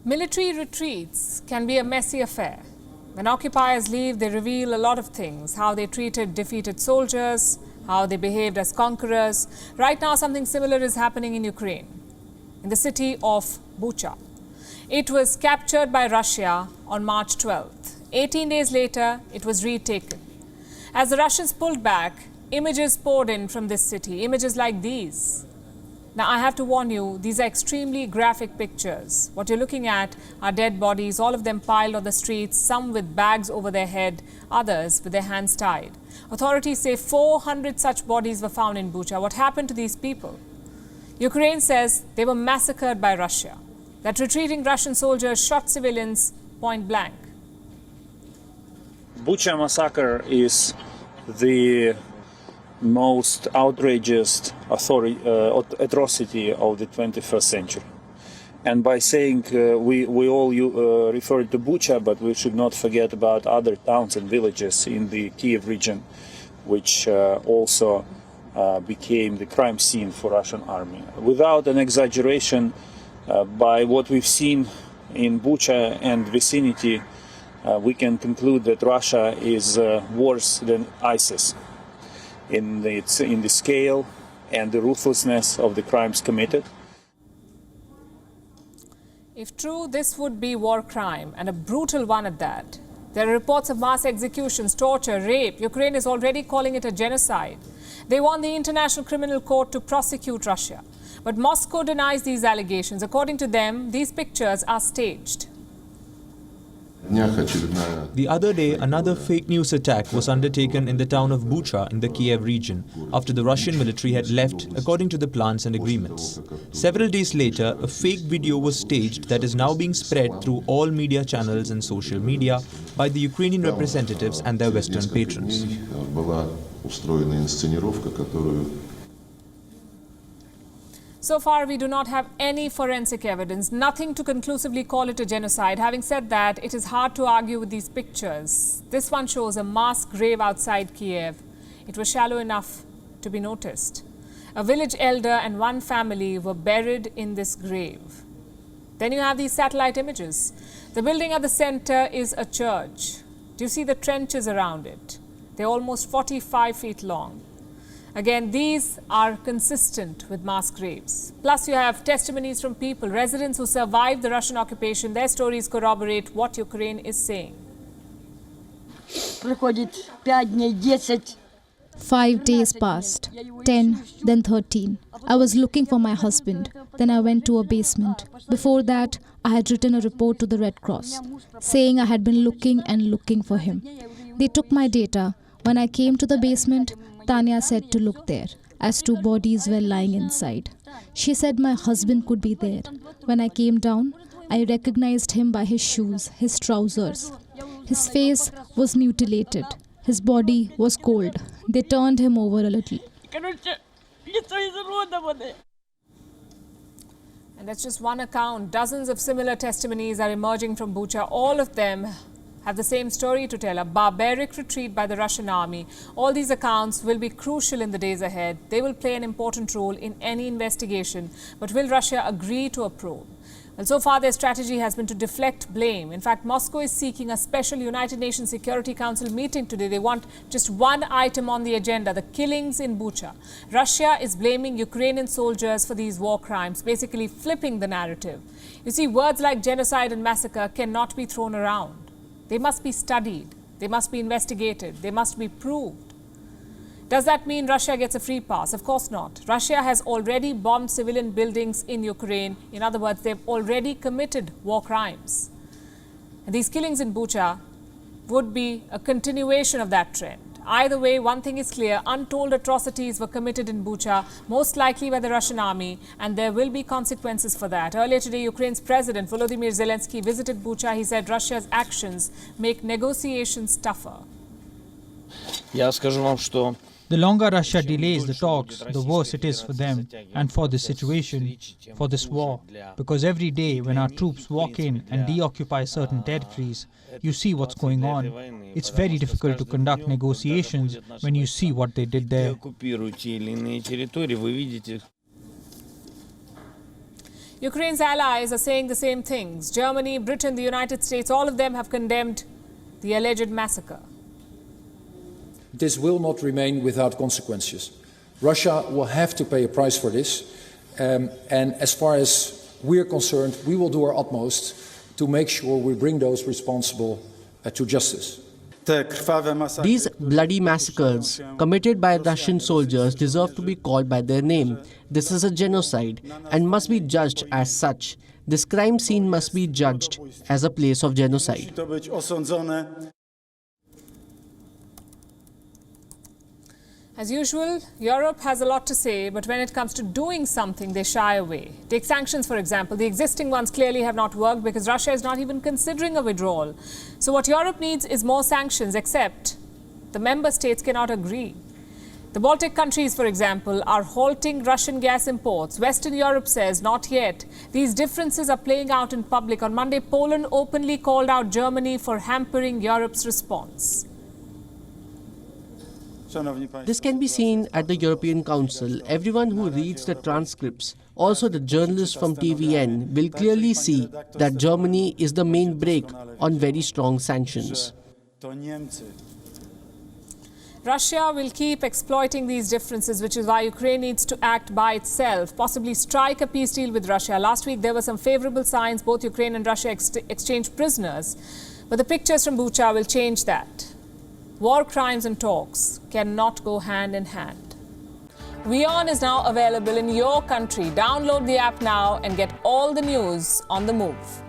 Military retreats can be a messy affair. When occupiers leave, they reveal a lot of things: how they treated defeated soldiers, how they behaved as conquerors. Right now, something similar is happening in Ukraine, in the city of Bucha. It was captured by Russia on March 12th. 18 days later, it was retaken. As the Russians pulled back, images poured in from this city, images like these. Now, I have to warn you, these are extremely graphic pictures. What you're looking at are dead bodies, all of them piled on the streets, some with bags over their head, others with their hands tied. Authorities say 400 such bodies were found in Bucha. What happened to these people? Ukraine says they were massacred by Russia, that retreating Russian soldiers shot civilians point blank. Bucha massacre is the most outrageous atrocity of the 21st century. And by saying we all refer to Bucha, but we should not forget about other towns and villages in the Kiev region, which also became the crime scene for Russian army. Without an exaggeration, by what we've seen in Bucha and vicinity, we can conclude that Russia is worse than ISIS in the scale and the ruthlessness of the crimes committed. If true, this would be war crime, and a brutal one at that. There are reports of mass executions, torture, rape. Ukraine is already calling it a genocide. They want the International Criminal Court to prosecute Russia. But Moscow denies these allegations. According to them, these pictures are staged. The other day, another fake news attack was undertaken in the town of Bucha in the Kiev region after the Russian military had left, according to the plans and agreements. Several days later, a fake video was staged that is now being spread through all media channels and social media by the Ukrainian representatives and their Western patrons. So far, we do not have any forensic evidence, nothing to conclusively call it a genocide. Having said that, it is hard to argue with these pictures. This one shows a mass grave outside Kiev. It was shallow enough to be noticed. A village elder and one family were buried in this grave. Then you have these satellite images. The building at the center is a church. Do you see the trenches around it? They're almost 45 feet long. Again, these are consistent with mass graves. Plus, you have testimonies from people, residents who survived the Russian occupation. Their stories corroborate what Ukraine is saying. 5 days passed, 10, then 13. I was looking for my husband. Then I went to a basement. Before that, I had written a report to the Red Cross, saying I had been looking and looking for him. They took my data. When I came to the basement, Tanya said to look there, as 2 bodies were lying inside. She said my husband could be there. When I came down, I recognized him by his shoes, his trousers. His face was mutilated. His body was cold. They turned him over a little. And that's just one account. Dozens of similar testimonies are emerging from Bucha. All of them have the same story to tell, a barbaric retreat by the Russian army. All these accounts will be crucial in the days ahead. They will play an important role in any investigation. But will Russia agree to a probe? Well, so far their strategy has been to deflect blame. In fact, Moscow is seeking a special United Nations Security Council meeting today. They want just one item on the agenda, the killings in Bucha. Russia is blaming Ukrainian soldiers for these war crimes, basically flipping the narrative. You see, words like genocide and massacre cannot be thrown around. They must be studied, they must be investigated, they must be proved. Does that mean Russia gets a free pass? Of course not. Russia has already bombed civilian buildings in Ukraine. In other words, they've already committed war crimes. And these killings in Bucha would be a continuation of that trend. Either way, one thing is clear: untold atrocities were committed in Bucha, most likely by the Russian army, and there will be consequences for that. Earlier today, Ukraine's President Volodymyr Zelensky visited Bucha. He said Russia's actions make negotiations tougher. The longer Russia delays the talks, the worse it is for them and for this situation, for this war. Because every day when our troops walk in and deoccupy certain territories, you see what's going on. It's very difficult to conduct negotiations when you see what they did there. Ukraine's allies are saying the same things. Germany, Britain, the United States, all of them have condemned the alleged massacre. This will not remain without consequences. Russia will have to pay a price for this. And as far as we're concerned, we will do our utmost to make sure we bring those responsible to justice. These bloody massacres committed by Russian soldiers deserve to be called by their name. This is a genocide and must be judged as such. This crime scene must be judged as a place of genocide. As usual, Europe has a lot to say, but when it comes to doing something, they shy away. Take sanctions, for example. The existing ones clearly have not worked because Russia is not even considering a withdrawal. So what Europe needs is more sanctions, except the member states cannot agree. The Baltic countries, for example, are halting Russian gas imports. Western Europe says not yet. These differences are playing out in public. On Monday, Poland openly called out Germany for hampering Europe's response. This can be seen at the European Council. Everyone who reads the transcripts, also the journalists from TVN, will clearly see that Germany is the main brake on very strong sanctions. Russia will keep exploiting these differences, which is why Ukraine needs to act by itself, possibly strike a peace deal with Russia. Last week, there were some favorable signs. Both Ukraine and Russia exchanged prisoners. But the pictures from Bucha will change that. War crimes and talks cannot go hand in hand. WION is now available in your country. Download the app now and get all the news on the move.